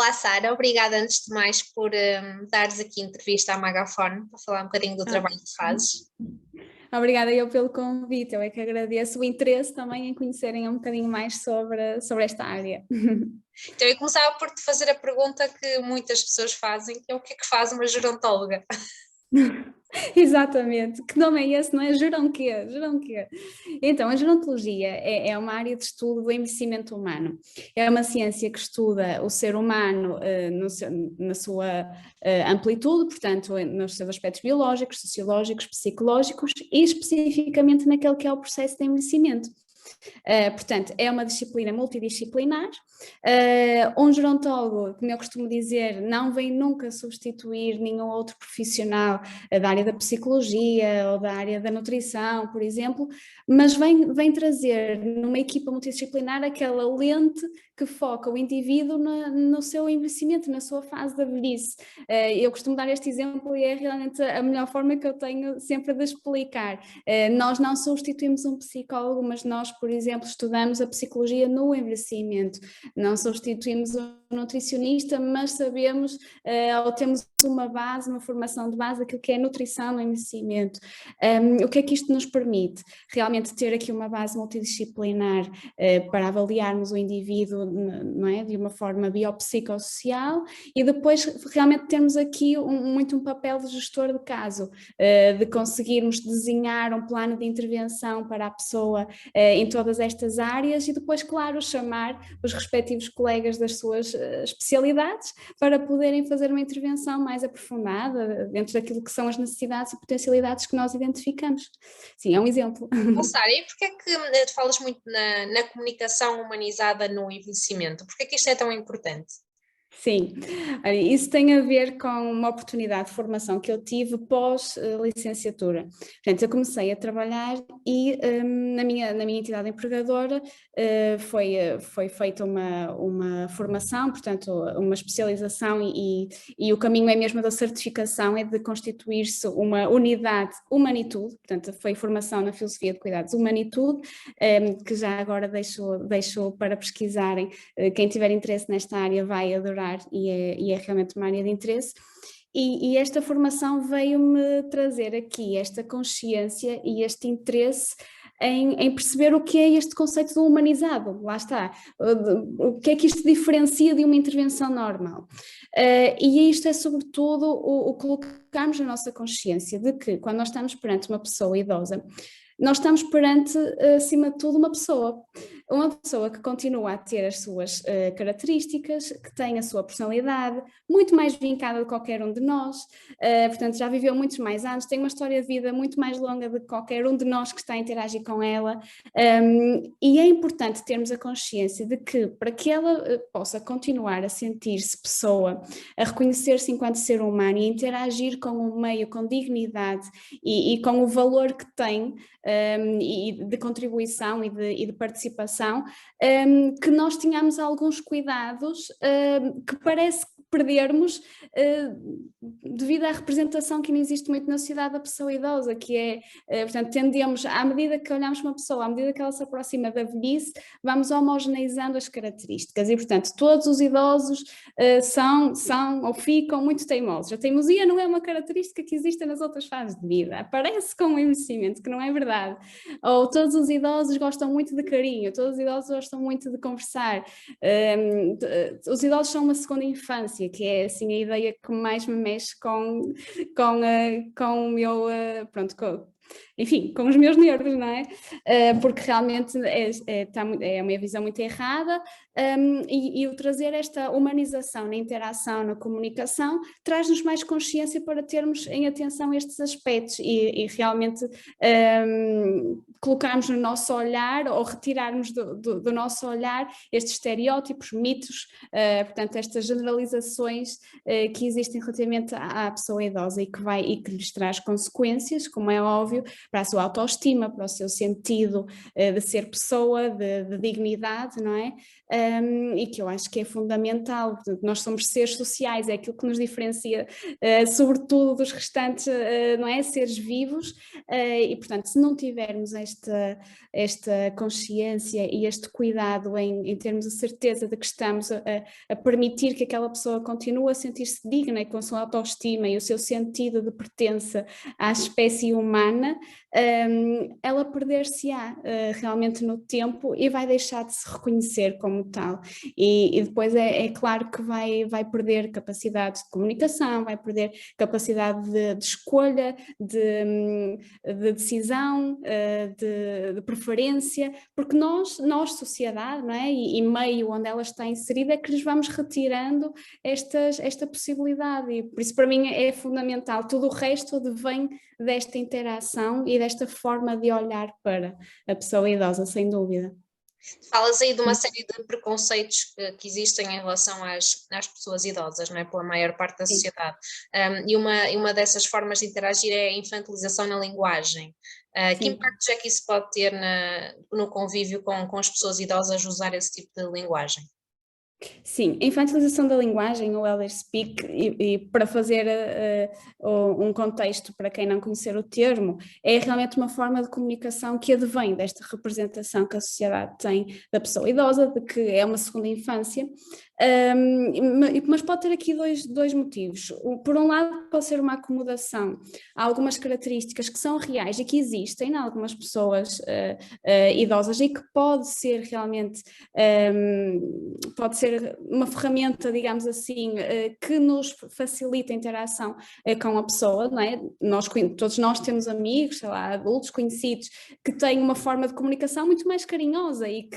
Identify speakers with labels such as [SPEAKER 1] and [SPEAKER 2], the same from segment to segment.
[SPEAKER 1] Olá, Sara. Obrigada antes de mais por dares aqui entrevista à Magafone para falar um bocadinho do
[SPEAKER 2] Ah,
[SPEAKER 1] trabalho que fazes.
[SPEAKER 2] Obrigada eu pelo convite, eu é que agradeço o interesse também em conhecerem um bocadinho mais sobre esta área.
[SPEAKER 1] Então, eu começava por te fazer a pergunta que muitas pessoas fazem, que é o que é que faz uma gerontóloga?
[SPEAKER 2] Exatamente, que nome é esse, não é? Geronquê, geronquê. Então, a gerontologia é uma área de estudo do envelhecimento humano. É uma ciência que estuda o ser humano na sua amplitude, portanto, nos seus aspectos biológicos, sociológicos, psicológicos e especificamente naquele que é o processo de envelhecimento. Portanto, é uma disciplina multidisciplinar. Um gerontólogo, como eu costumo dizer, não vem nunca substituir nenhum outro profissional da área da psicologia ou da área da nutrição, por exemplo, mas vem trazer numa equipa multidisciplinar aquela lente que foca o indivíduo no seu envelhecimento, na sua fase da velhice. Eu costumo dar este exemplo e é realmente a melhor forma que eu tenho sempre de explicar. Nós não substituímos um psicólogo, mas nós, por exemplo, estudamos a psicologia no envelhecimento. Não substituímos um nutricionista, mas sabemos, ou temos uma base, uma formação de base daquilo que é nutrição no envelhecimento. O que é que isto nos permite? Realmente ter aqui uma base multidisciplinar para avaliarmos o indivíduo, não é? De uma forma biopsicossocial e depois realmente temos aqui muito um papel de gestor de caso, de conseguirmos desenhar um plano de intervenção para a pessoa em todas estas áreas e depois, claro, chamar os respectivos colegas das suas especialidades para poderem fazer uma intervenção mais aprofundada dentro daquilo que são as necessidades e potencialidades que nós identificamos. Sim, é um exemplo.
[SPEAKER 1] Sara, e porquê é que tu falas muito na comunicação humanizada no envelhecimento? Porquê é que isto é tão importante?
[SPEAKER 2] Sim, olha, isso tem a ver com uma oportunidade de formação que eu tive pós-licenciatura. Portanto, eu comecei a trabalhar e na minha entidade empregadora foi feita uma formação, portanto, uma especialização e o caminho é mesmo da certificação, é de constituir-se uma unidade Humanitude, portanto, foi formação na filosofia de cuidados Humanitude, que já agora deixo para pesquisarem. Quem tiver interesse nesta área vai adorar e é realmente uma área de interesse. E esta formação veio-me trazer aqui esta consciência e este interesse em perceber o que é este conceito do humanizado, lá está, o que é que isto diferencia de uma intervenção normal. E isto é sobretudo o colocarmos na nossa consciência de que quando nós estamos perante uma pessoa idosa, nós estamos perante, acima de tudo, uma pessoa que continua a ter as suas características, que tem a sua personalidade, muito mais vincada de qualquer um de nós, portanto já viveu muitos mais anos, tem uma história de vida muito mais longa de qualquer um de nós que está a interagir com ela, e é importante termos a consciência de que para que ela possa continuar a sentir-se pessoa, a reconhecer-se enquanto ser humano e interagir com o meio com dignidade e com o valor que tem, e de contribuição e de participação, que nós tenhamos alguns cuidados que parece perdermos devido à representação que não existe muito na sociedade da pessoa idosa, que é, portanto, tendemos, à medida que olhamos uma pessoa, à medida que ela se aproxima da velhice, vamos homogeneizando as características e, portanto, todos os idosos são ou ficam muito teimosos. A teimosia não é uma característica que existe nas outras fases de vida, aparece com o envelhecimento, que não é verdade. Ou todos os idosos gostam muito de carinho, todos os idosos gostam muito de conversar. Os idosos são uma segunda infância, que é assim a ideia que mais me mexe com o meu, pronto, enfim, com os meus nervos, não é? Porque realmente é uma visão muito errada, e o trazer esta humanização na interação, na comunicação, traz-nos mais consciência para termos em atenção estes aspectos e realmente colocarmos no nosso olhar ou retirarmos do nosso olhar estes estereótipos, mitos, portanto, estas generalizações que existem relativamente à pessoa idosa e que lhes traz consequências, como é óbvio, para a sua autoestima, para o seu sentido de ser pessoa, de dignidade, não é? e que eu acho que é fundamental. Portanto, nós somos seres sociais, é aquilo que nos diferencia, sobretudo dos restantes, não é? Seres vivos, e portanto, se não tivermos esta consciência e este cuidado em termos a certeza de que estamos a permitir que aquela pessoa continue a sentir-se digna e com a sua autoestima e o seu sentido de pertença à espécie humana, ela perder-se-á realmente no tempo e vai deixar de se reconhecer como tal. E depois é claro que vai perder capacidade de comunicação, vai perder capacidade de escolha, de decisão, de preferência, porque nós, sociedade, não é? E meio onde ela está inserida, é que lhes vamos retirando esta possibilidade, e por isso para mim é fundamental. Tudo o resto advém desta interação e desta forma de olhar para a pessoa idosa, sem dúvida.
[SPEAKER 1] Falas aí de uma série de preconceitos que existem em relação às pessoas idosas, não é? Pela maior parte da sociedade. E uma dessas formas de interagir é a infantilização na linguagem. Que impactos é que isso pode ter no convívio com as pessoas idosas usar esse tipo de linguagem?
[SPEAKER 2] Sim, a infantilização da linguagem, o elder speak, e para fazer um contexto para quem não conhecer o termo, é realmente uma forma de comunicação que advém desta representação que a sociedade tem da pessoa idosa, de que é uma segunda infância, mas pode ter aqui dois motivos. Por um lado, pode ser uma acomodação a algumas características que são reais e que existem em algumas pessoas idosas, e que pode ser realmente, pode ser uma ferramenta, digamos assim, que nos facilita a interação com a pessoa, não é? Todos nós temos amigos, sei lá, adultos conhecidos, que têm uma forma de comunicação muito mais carinhosa e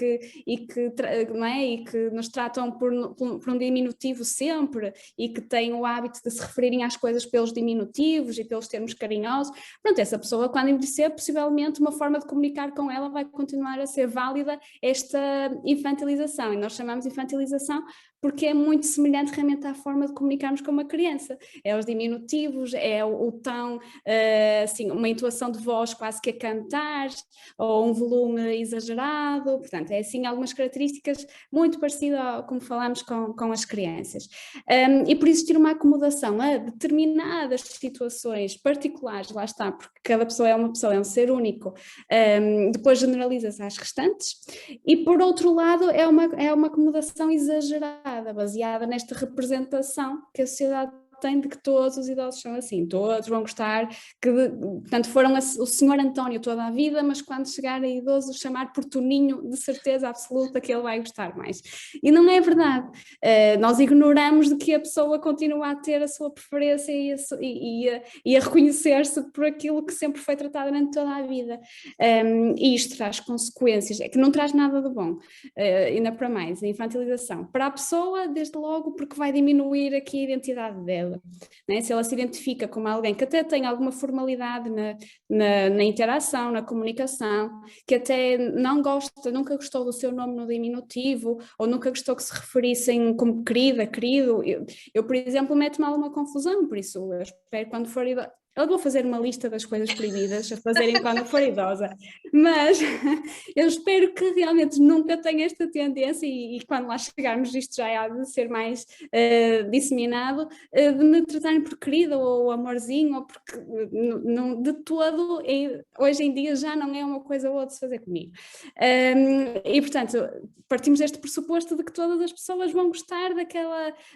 [SPEAKER 2] não é? E que nos tratam por um diminutivo sempre, e que têm o hábito de se referirem às coisas pelos diminutivos e pelos termos carinhosos. Pronto, essa pessoa, quando envelhecer, possivelmente uma forma de comunicar com ela vai continuar a ser válida, esta infantilização, e nós chamamos infantilização porque é muito semelhante realmente à forma de comunicarmos com uma criança. É os diminutivos, é o tom, assim, uma entoação de voz quase que a cantar, ou um volume exagerado. Portanto, é assim algumas características muito parecidas como falamos com as crianças. E por existir uma acomodação a determinadas situações particulares, lá está, porque cada pessoa é uma pessoa, é um ser único, depois generaliza-se às restantes, e por outro lado é uma acomodação exagerada, baseada nesta representação que a sociedade tem de que todos os idosos são assim, todos vão gostar, portanto foram o senhor António toda a vida, mas quando chegar a idoso chamar por Toninho, de certeza absoluta que ele vai gostar mais. E não é verdade. Nós ignoramos de que a pessoa continua a ter a sua preferência e a reconhecer-se por aquilo que sempre foi tratada durante toda a vida. E isto traz consequências, é que não traz nada de bom, ainda para mais, a infantilização. Para a pessoa, desde logo, porque vai diminuir aqui a identidade dela. Né? Se ela se identifica como alguém que até tem alguma formalidade na interação, na comunicação, que até não gosta, nunca gostou do seu nome no diminutivo, ou nunca gostou que se referissem como querida, querido, eu por exemplo, meto-me alguma confusão, por isso eu espero quando for idosa. Eu vou fazer uma lista das coisas proibidas a fazerem quando for idosa, mas eu espero que realmente nunca tenha esta tendência, e quando lá chegarmos isto já há de ser mais disseminado, de me tratarem por querida ou amorzinho, ou porque não, de todo, hoje em dia já não é uma coisa boa de se fazer comigo. E portanto, partimos deste pressuposto de que todas as pessoas vão gostar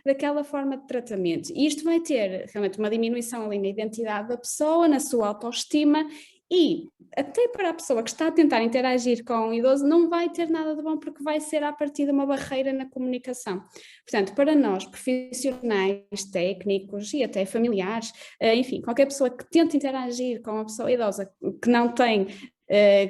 [SPEAKER 2] daquela forma de tratamento, e isto vai ter realmente uma diminuição ali na identidade da pessoa, na sua autoestima, e até para a pessoa que está a tentar interagir com o idoso não vai ter nada de bom, porque vai ser a partir de uma barreira na comunicação. Portanto, para nós, profissionais, técnicos e até familiares, enfim, qualquer pessoa que tente interagir com uma pessoa idosa que não tem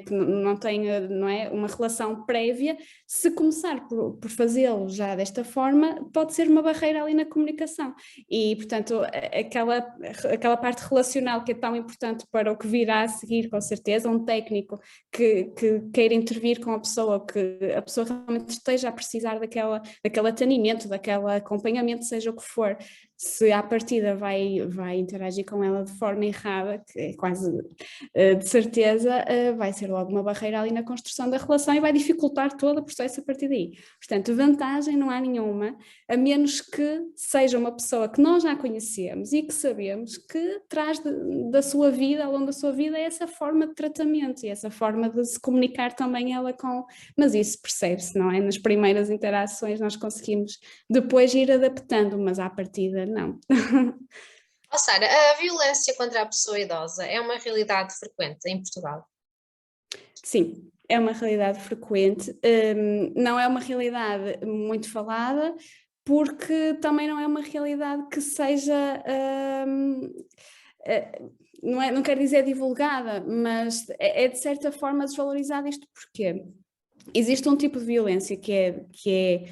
[SPEAKER 2] não é, uma relação prévia, se começar por fazê-lo já desta forma, pode ser uma barreira ali na comunicação. E, portanto, aquela parte relacional que é tão importante para o que virá a seguir, com certeza, um técnico que queira intervir com a pessoa, que a pessoa realmente esteja a precisar daquele atendimento, daquele acompanhamento, seja o que for, se à partida vai interagir com ela de forma errada, que é quase de certeza, vai ser logo uma barreira ali na construção da relação e vai dificultar todo o processo a partir daí. Portanto, vantagem não há nenhuma, a menos que seja uma pessoa que nós já conhecemos e que sabemos que traz da sua vida, ao longo da sua vida, essa forma de tratamento e essa forma de se comunicar também ela com... Mas isso percebe-se, não é? Nas primeiras interações nós conseguimos depois ir adaptando, mas à partida não.
[SPEAKER 1] Oh, Sara, a violência contra a pessoa idosa é uma realidade frequente em Portugal?
[SPEAKER 2] Sim, é uma realidade frequente, não é uma realidade muito falada, porque também não é uma realidade que seja, não quero dizer divulgada, mas é de certa forma desvalorizada. Isto porquê? Existe um tipo de violência que é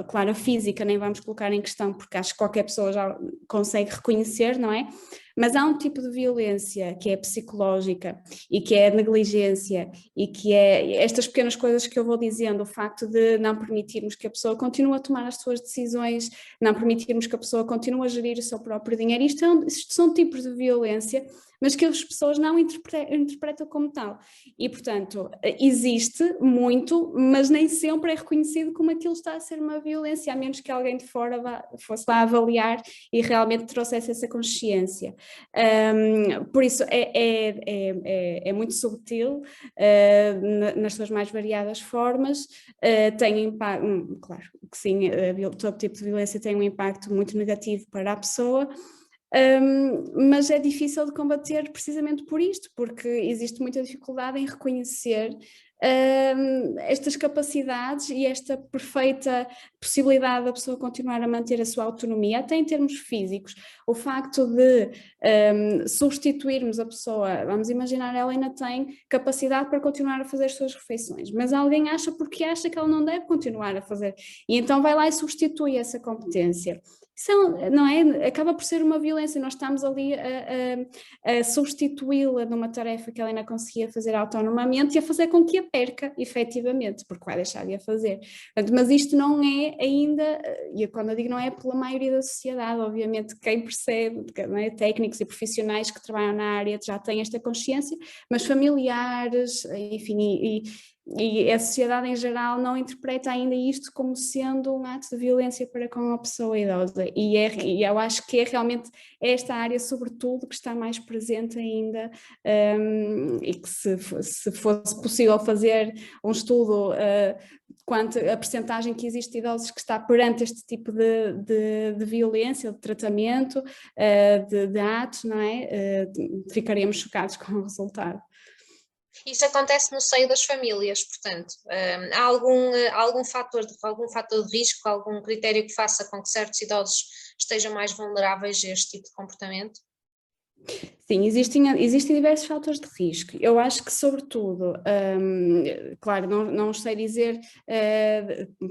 [SPEAKER 2] claro, a física nem vamos colocar em questão, porque acho que qualquer pessoa já consegue reconhecer, não é? Mas há um tipo de violência que é psicológica e que é a negligência e que é estas pequenas coisas que eu vou dizendo, o facto de não permitirmos que a pessoa continue a tomar as suas decisões, não permitirmos que a pessoa continue a gerir o seu próprio dinheiro. Isto são tipos de violência, mas que as pessoas não interpretam como tal. E, portanto, existe muito, mas nem sempre é reconhecido como aquilo está a ser uma violência, a menos que alguém de fora fosse lá avaliar e realmente trouxesse essa consciência. Por isso é muito subtil, nas suas mais variadas formas, tem impacto, claro que sim, todo tipo de violência tem um impacto muito negativo para a pessoa, mas é difícil de combater precisamente por isto, porque existe muita dificuldade em reconhecer estas capacidades e esta perfeita possibilidade da pessoa continuar a manter a sua autonomia, até em termos físicos. O facto de substituirmos a pessoa, vamos imaginar, ela ainda tem capacidade para continuar a fazer as suas refeições, mas alguém acha que ela não deve continuar a fazer, e então vai lá e substitui essa competência. Isso não é? Acaba por ser uma violência, nós estamos ali a substituí-la numa tarefa que ela ainda conseguia fazer autonomamente e a fazer com que a perca, efetivamente, porque vai deixar de a fazer. Mas isto não é ainda, e quando eu digo não é pela maioria da sociedade, obviamente quem percebe, não é? Técnicos e profissionais que trabalham na área já têm esta consciência, mas familiares, enfim, e a sociedade em geral não interpreta ainda isto como sendo um ato de violência para com a pessoa idosa, e eu acho que é realmente esta área sobretudo que está mais presente ainda, e que se fosse possível fazer um estudo quanto a percentagem que existe de idosos que está perante este tipo de violência, de tratamento, de atos, não é? Ficaríamos chocados com o resultado.
[SPEAKER 1] Isso acontece no seio das famílias, portanto, há algum fator de risco, algum critério que faça com que certos idosos estejam mais vulneráveis a este tipo de comportamento?
[SPEAKER 2] Sim, existem diversos fatores de risco. Eu acho que, sobretudo, claro, não sei dizer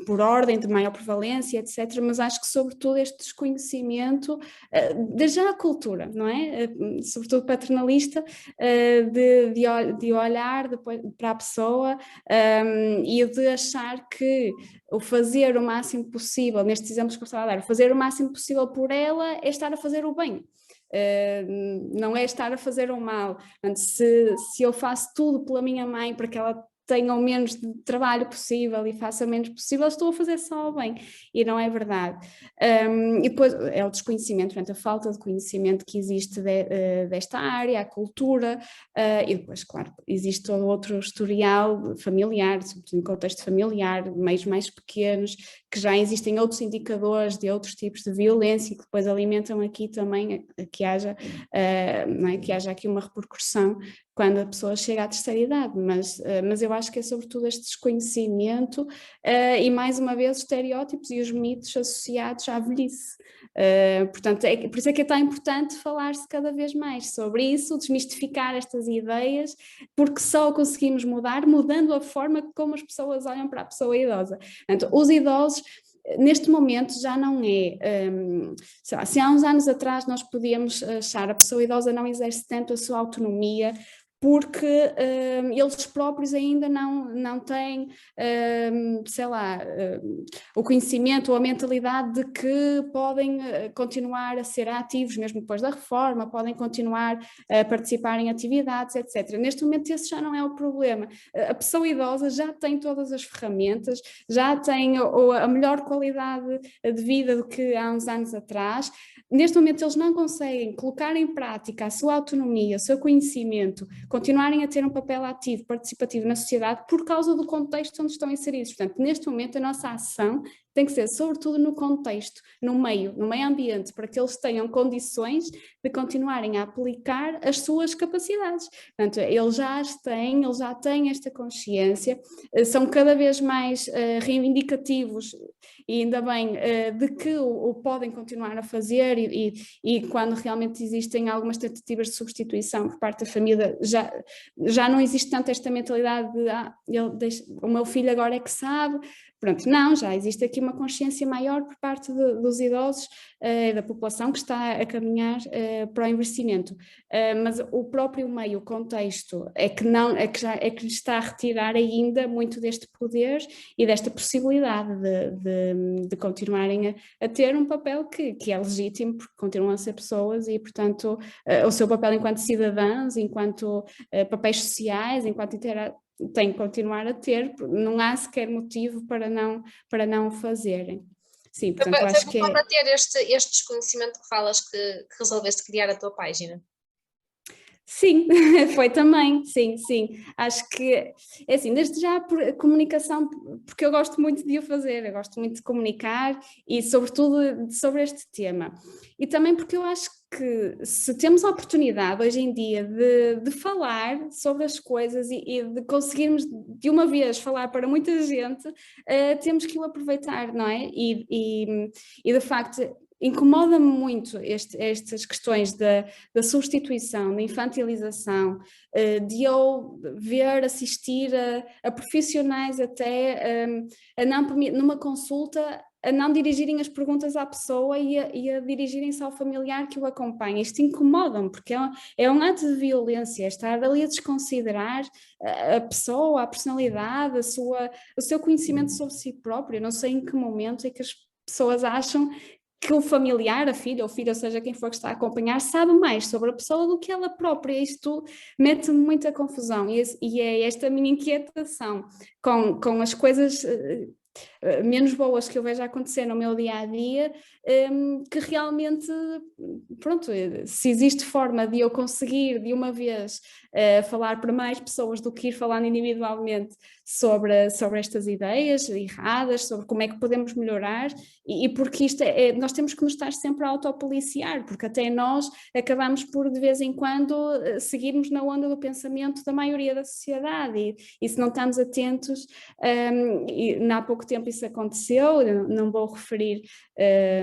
[SPEAKER 2] por ordem de maior prevalência, etc., mas acho que, sobretudo, este desconhecimento, desde já a cultura, não é? Sobretudo paternalista, de olhar depois para a pessoa, e de achar que o fazer o máximo possível, nestes exemplos que eu estava a dar, fazer o máximo possível por ela é estar a fazer o bem. Não é estar a fazer o mal. Portanto, se eu faço tudo pela minha mãe para que ela tenha o menos de trabalho possível e faça o menos possível, estou a fazer só o bem, e não é verdade. E depois é o desconhecimento, portanto, a falta de conhecimento que existe desta área, a cultura, e depois, claro, existe todo outro historial familiar, sobretudo em contexto familiar, meios mais pequenos, que já existem outros indicadores de outros tipos de violência que depois alimentam aqui também que haja, não é? Que haja aqui uma repercussão quando a pessoa chega à terceira idade, mas eu acho que é sobretudo este desconhecimento e, mais uma vez, os estereótipos e os mitos associados à velhice. Portanto, por isso é que é tão importante falar-se cada vez mais sobre isso, desmistificar estas ideias, porque só conseguimos mudar mudando a forma como as pessoas olham para a pessoa idosa. Portanto, os idosos, neste momento, já não é, sei lá, se há uns anos atrás nós podíamos achar a pessoa idosa não exerce tanto a sua autonomia porque eles próprios ainda não têm, sei lá, o conhecimento ou a mentalidade de que podem continuar a ser ativos mesmo depois da reforma, podem continuar a participar em atividades, etc. Neste momento esse já não é o problema. A pessoa idosa já tem todas as ferramentas, já tem a melhor qualidade de vida do que há uns anos atrás. Neste momento eles não conseguem colocar em prática a sua autonomia, o seu conhecimento, continuarem a ter um papel ativo, participativo na sociedade por causa do contexto onde estão inseridos. Portanto, neste momento a nossa ação tem que ser sobretudo no contexto, no meio ambiente, para que eles tenham condições de continuarem a aplicar as suas capacidades. Portanto, eles já têm esta consciência, são cada vez mais reivindicativos e ainda bem de que o podem continuar a fazer e quando realmente existem algumas tentativas de substituição por parte da família, já não existe tanto esta mentalidade de o meu filho agora é que sabe. Pronto, não, já existe aqui uma consciência maior por parte dos idosos, da população que está a caminhar para o envelhecimento, mas o próprio meio, o contexto, é que está a retirar ainda muito deste poder e desta possibilidade de continuarem a ter um papel que é legítimo, porque continuam a ser pessoas e, portanto, o seu papel enquanto cidadãos, enquanto papéis sociais, enquanto tem que continuar a ter, não há sequer motivo para não o fazerem. Sim, portanto, eu acho que
[SPEAKER 1] é... para ter este desconhecimento que falas que resolveste criar a tua página.
[SPEAKER 2] Sim, foi também, sim. Acho que, é assim, desde já por comunicação, porque eu gosto muito de o fazer, eu gosto muito de comunicar e sobretudo sobre este tema. E também porque eu acho que se temos a oportunidade hoje em dia de falar sobre as coisas e de conseguirmos de uma vez falar para muita gente, temos que o aproveitar, não é? E de facto... Incomoda-me muito estas questões da substituição, da infantilização, de eu assistir a profissionais até numa consulta a não dirigirem as perguntas à pessoa e a dirigirem-se ao familiar que o acompanha. Isto incomoda-me, porque é um ato de violência, estar ali a desconsiderar a pessoa, a personalidade, o seu conhecimento sobre si próprio. Eu não sei em que momento é que as pessoas acham que o familiar, a filha ou filho, ou seja, quem for que está a acompanhar, sabe mais sobre a pessoa do que ela própria. Isto mete-me muita confusão e é esta minha inquietação com as coisas menos boas que eu vejo acontecer no meu dia-a-dia, que realmente, pronto, se existe forma de eu conseguir de uma vez falar para mais pessoas do que ir falando individualmente sobre estas ideias erradas, sobre como é que podemos melhorar e porque isto nós temos que nos estar sempre a autopoliciar, porque até nós acabamos por de vez em quando seguirmos na onda do pensamento da maioria da sociedade e se não estamos atentos, e há pouco tempo isso aconteceu, não vou referir,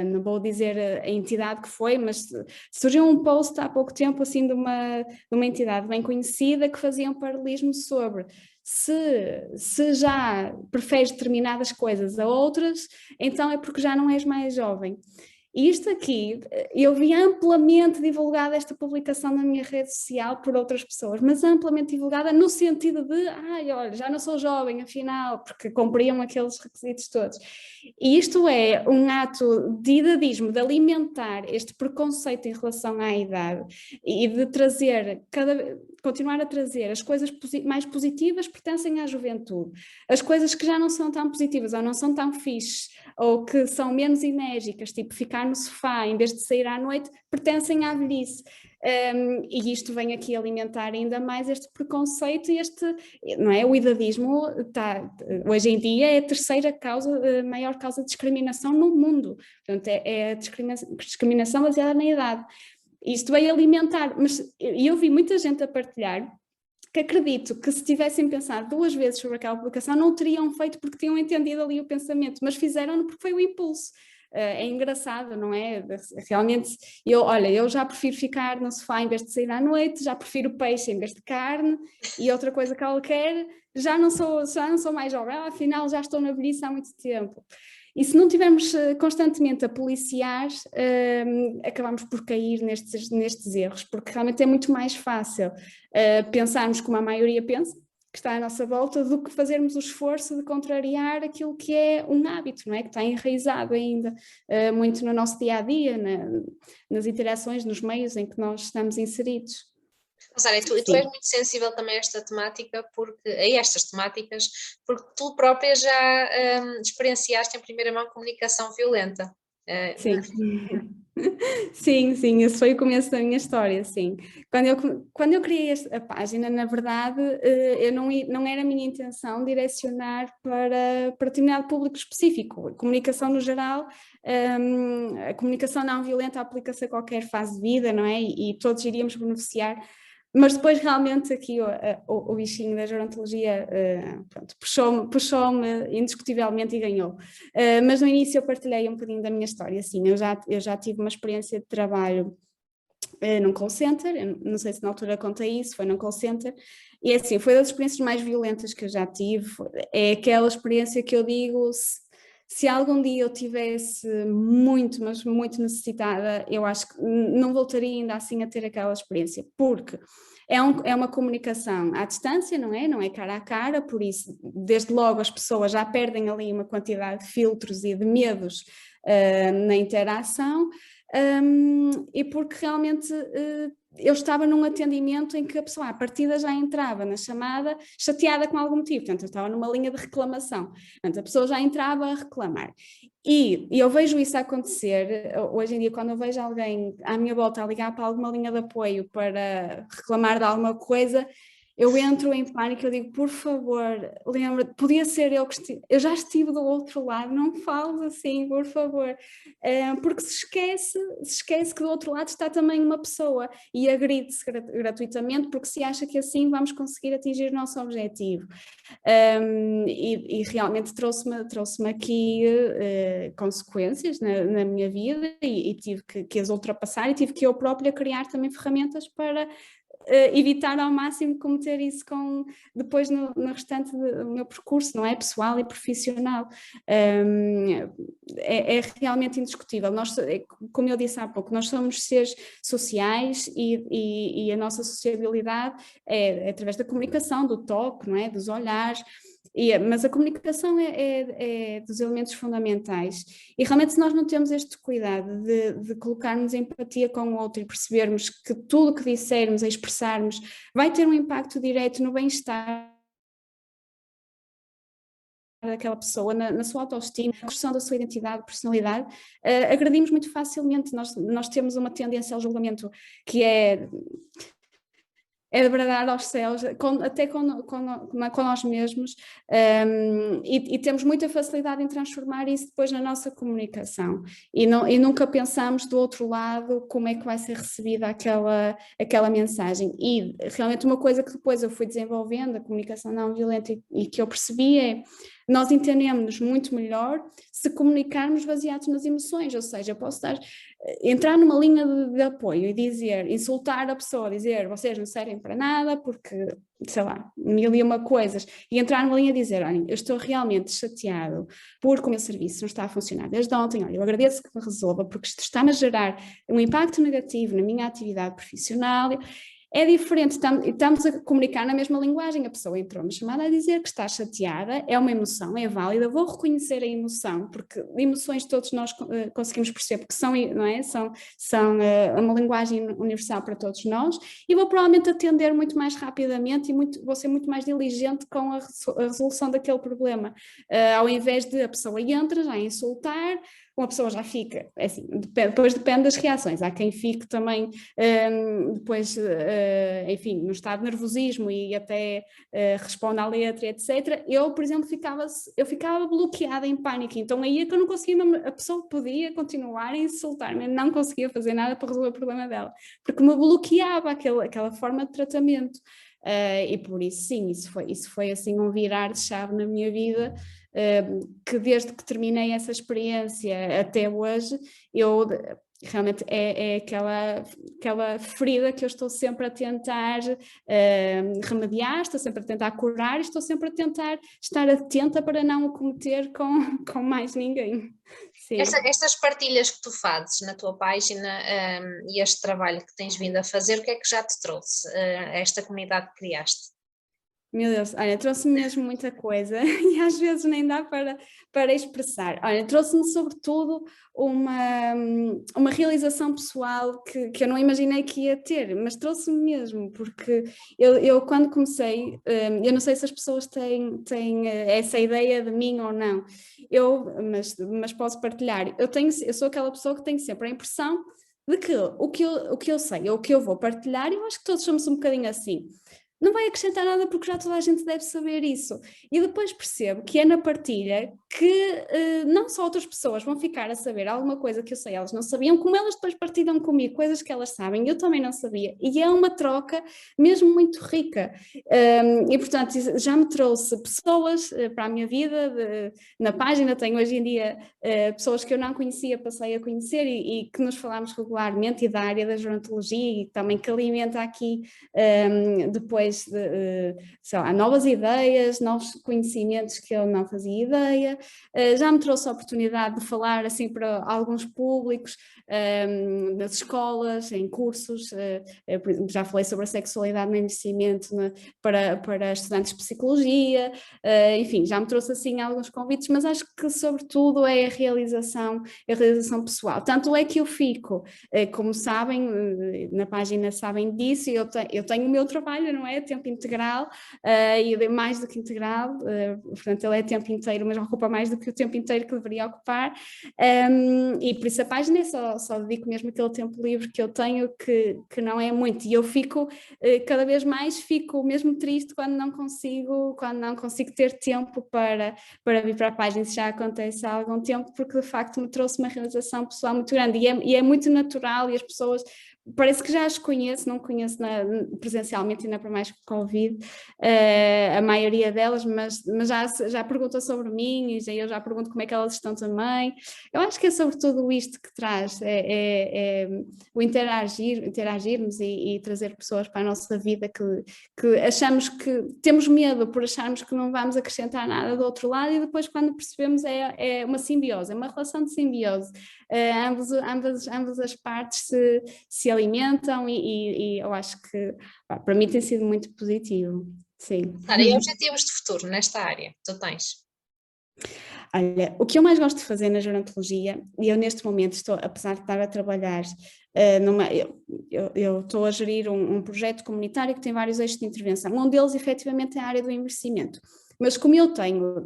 [SPEAKER 2] não vou dizer a entidade que foi, mas surgiu um post há pouco tempo assim de uma entidade bem conhecida que fazia um paralelismo sobre se já preferes determinadas coisas a outras, então é porque já não és mais jovem. E isto aqui, eu vi amplamente divulgada esta publicação na minha rede social por outras pessoas, mas amplamente divulgada no sentido de, olha, já não sou jovem, afinal, porque cumpriam aqueles requisitos todos. E isto é um ato de idadismo, de alimentar este preconceito em relação à idade e de trazer, continuar a trazer as coisas mais positivas pertencem à juventude. As coisas que já não são tão positivas ou não são tão fixes ou que são menos enérgicas, tipo ficar no sofá em vez de sair à noite, pertencem à velhice. E isto vem aqui alimentar ainda mais este preconceito e não é? O idadismo hoje em dia é a terceira maior causa de discriminação no mundo. Portanto, é a discriminação baseada na idade. Isto veio alimentar, mas eu vi muita gente a partilhar que acredito que se tivessem pensado duas vezes sobre aquela publicação não o teriam feito porque tinham entendido ali o pensamento, mas fizeram-no porque foi o impulso. É engraçado, não é? Realmente, eu já prefiro ficar no sofá em vez de sair à noite, já prefiro peixe em vez de carne e outra coisa qualquer, já não sou mais jovem, afinal já estou na velhice há muito tempo. E se não estivermos constantemente a policiar, acabamos por cair nestes erros, porque realmente é muito mais fácil pensarmos como a maioria pensa, que está à nossa volta, do que fazermos o esforço de contrariar aquilo que é um hábito, não é? Que está enraizado ainda muito no nosso dia-a-dia, nas interações, nos meios em que nós estamos inseridos.
[SPEAKER 1] Sara, tu és muito sensível também a esta temática, a estas temáticas, porque tu própria já experienciaste em primeira mão comunicação violenta.
[SPEAKER 2] Sim. Sim, esse foi o começo da minha história, sim. Quando eu criei a página, na verdade, eu não era a minha intenção direcionar para determinado público específico. A comunicação no geral, a comunicação não violenta aplica-se a qualquer fase de vida, não é? E todos iríamos beneficiar. Mas depois realmente aqui o bichinho da gerontologia puxou-me indiscutivelmente e ganhou. Mas no início eu partilhei um bocadinho da minha história, assim, eu já tive uma experiência de trabalho num call center, eu não sei se na altura contei isso, foi num call center, e assim, foi das experiências mais violentas que eu já tive, é aquela experiência que eu digo, se algum dia eu tivesse muito, mas muito necessitada, eu acho que não voltaria ainda assim a ter aquela experiência, porque é uma comunicação à distância, não é? Não é cara a cara, por isso, desde logo as pessoas já perdem ali uma quantidade de filtros e de medos na interação, e porque realmente eu estava num atendimento em que a pessoa à partida já entrava na chamada chateada com algum motivo, portanto eu estava numa linha de reclamação, portanto a pessoa já entrava a reclamar. E eu vejo isso acontecer, hoje em dia quando eu vejo alguém à minha volta a ligar para alguma linha de apoio para reclamar de alguma coisa, eu entro em pânico, eu digo, por favor, lembra, podia ser eu que eu já estive do outro lado, não fales assim, por favor, porque se esquece que do outro lado está também uma pessoa e agride-se gratuitamente, porque se acha que assim vamos conseguir atingir o nosso objetivo. E realmente trouxe-me aqui consequências na minha vida e tive que as ultrapassar e tive que eu própria criar também ferramentas para evitar ao máximo cometer isso depois no restante do meu percurso, não é? Pessoal e profissional. É realmente indiscutível. Como eu disse há pouco, nós somos seres sociais e a nossa sociabilidade é através da comunicação, do toque, não é? Dos olhares. Mas a comunicação é dos elementos fundamentais e realmente se nós não temos este cuidado de colocarmos empatia com o outro e percebermos que tudo o que dissermos, a expressarmos, vai ter um impacto direto no bem-estar daquela pessoa, na sua autoestima, na construção da sua identidade, personalidade, agredimos muito facilmente. Nós temos uma tendência ao julgamento que é de bradar aos céus, até com nós mesmos, e temos muita facilidade em transformar isso depois na nossa comunicação, e nunca pensamos do outro lado como é que vai ser recebida aquela mensagem, e realmente uma coisa que depois eu fui desenvolvendo, a comunicação não violenta, e que eu percebi é, nós entendemos-nos muito melhor se comunicarmos baseados nas emoções, ou seja, eu posso entrar numa linha de apoio e insultar a pessoa, dizer vocês não servem para nada porque, sei lá, mil e uma coisas, e entrar numa linha e dizer, olha, eu estou realmente chateado porque o meu serviço não está a funcionar desde ontem, olha, eu agradeço que me resolva porque isto está-me a gerar um impacto negativo na minha atividade profissional. É diferente, estamos a comunicar na mesma linguagem, a pessoa entrou na chamada a dizer que está chateada, é uma emoção, é válida, vou reconhecer a emoção, porque emoções todos nós conseguimos perceber, porque não é? são uma linguagem universal para todos nós, e vou provavelmente atender muito mais rapidamente e vou ser muito mais diligente com a resolução daquele problema, ao invés de a pessoa entra já a insultar, uma pessoa já fica, assim, depois depende das reações, há quem fique também depois, enfim, no estado de nervosismo e até responde à letra, etc. Eu, por exemplo, ficava bloqueada em pânico, então aí é que eu não conseguia, a pessoa podia continuar a insultar-me, não conseguia fazer nada para resolver o problema dela, porque me bloqueava aquela forma de tratamento. E por isso sim, isso foi assim um virar de chave na minha vida, que desde que terminei essa experiência até hoje, eu realmente é aquela ferida que eu estou sempre a tentar remediar, estou sempre a tentar curar, e estou sempre a tentar estar atenta para não o cometer com mais ninguém. Sim.
[SPEAKER 1] Estas partilhas que tu fazes na tua página, e este trabalho que tens vindo a fazer, o que é que já te trouxe a esta comunidade que criaste?
[SPEAKER 2] Meu Deus, olha, trouxe-me mesmo muita coisa e às vezes nem dá para expressar. Olha, trouxe-me sobretudo uma realização pessoal que eu não imaginei que ia ter, mas trouxe-me mesmo, porque eu quando comecei, eu não sei se as pessoas têm essa ideia de mim ou não, mas posso partilhar. Eu sou aquela pessoa que tem sempre a impressão de que o que eu sei ou o que eu vou partilhar, eu acho que todos somos um bocadinho assim. Não vai acrescentar nada porque já toda a gente deve saber isso. E depois percebo que é na partilha que não só outras pessoas vão ficar a saber alguma coisa que eu sei, elas não sabiam, como elas depois partilham comigo coisas que elas sabem, eu também não sabia. E é uma troca mesmo muito rica. E portanto já me trouxe pessoas para a minha vida, na página tenho hoje em dia pessoas que eu não conhecia, passei a conhecer e que nos falamos regularmente, e da área da gerontologia, e também que alimenta aqui depois sei lá, novas ideias, novos conhecimentos que eu não fazia ideia. Já me trouxe a oportunidade de falar assim para alguns públicos, nas escolas, em cursos, por exemplo, já falei sobre a sexualidade no envelhecimento para estudantes de psicologia, enfim, já me trouxe assim alguns convites, mas acho que sobretudo é a realização pessoal. Tanto é que eu fico, como sabem, na página sabem disso, e eu tenho o meu trabalho, não é? Tempo integral, e mais do que integral, portanto ele é tempo inteiro, mas ocupa mais do que o tempo inteiro que deveria ocupar, e por isso a página só dedico mesmo aquele tempo livre que eu tenho, que não é muito, e eu fico, cada vez mais fico mesmo triste quando não consigo ter tempo para vir para a página. Isso já acontece há algum tempo, porque de facto me trouxe uma realização pessoal muito grande, e é muito natural, e as pessoas parece que já as conheço, não conheço presencialmente, ainda para mais que Covid, a maioria delas, mas já perguntam sobre mim, e eu já pergunto como é que elas estão também. Eu acho que é sobretudo isto que traz, o interagirmos e trazer pessoas para a nossa vida que achamos que temos medo por acharmos que não vamos acrescentar nada do outro lado, e depois quando percebemos é uma simbiose, é uma relação de simbiose. Ambas as partes se alimentam, e eu acho que para mim tem sido muito positivo, sim.
[SPEAKER 1] Sara, e objetivos de futuro nesta área tu tens?
[SPEAKER 2] Olha, o que eu mais gosto de fazer na gerontologia, e eu neste momento estou, apesar de estar a trabalhar, eu estou a gerir um projeto comunitário que tem vários eixos de intervenção, um deles efetivamente é a área do envelhecimento. Mas como eu tenho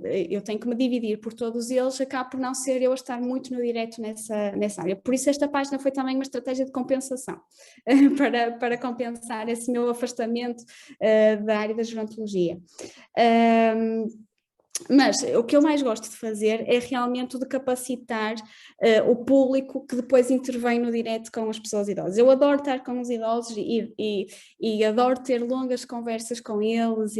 [SPEAKER 2] que me dividir por todos eles, acaba por não ser eu a estar muito no direto nessa área. Por isso esta página foi também uma estratégia de compensação, para compensar esse meu afastamento da área da gerontologia. Mas o que eu mais gosto de fazer é realmente o de capacitar o público que depois intervém no direto com as pessoas idosas. Eu adoro estar com os idosos e adoro ter longas conversas com eles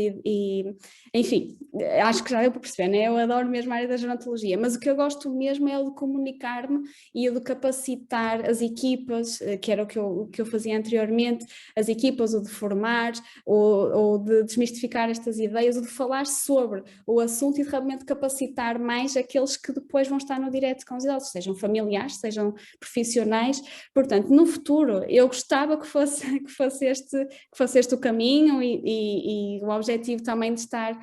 [SPEAKER 2] enfim, acho que já deu para perceber, né? Eu adoro mesmo a área da gerontologia, mas o que eu gosto mesmo é o de comunicar-me e o de capacitar as equipas, que era o que eu fazia anteriormente, as equipas, o de formar, ou de desmistificar estas ideias, o de falar sobre o assunto e de realmente capacitar mais aqueles que depois vão estar no direto com os idosos, sejam familiares, sejam profissionais. Portanto, no futuro, eu gostava que fosse este o caminho, e o objetivo também de estar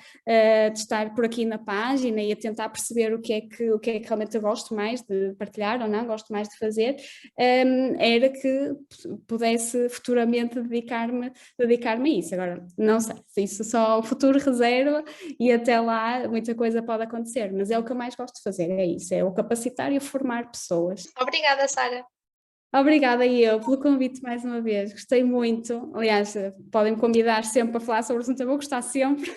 [SPEAKER 2] por aqui na página e a tentar perceber o que é que realmente eu gosto mais de partilhar ou não, gosto mais de fazer, era que pudesse futuramente dedicar-me a isso. Agora, não sei, se isso só o futuro reserva, e até lá muita coisa pode acontecer, mas é o que eu mais gosto de fazer, é isso, é o capacitar e o formar pessoas.
[SPEAKER 1] Obrigada, Sara.
[SPEAKER 2] Obrigada eu pelo convite mais uma vez, gostei muito. Aliás, podem me convidar sempre para falar sobre o assunto, eu vou gostar sempre.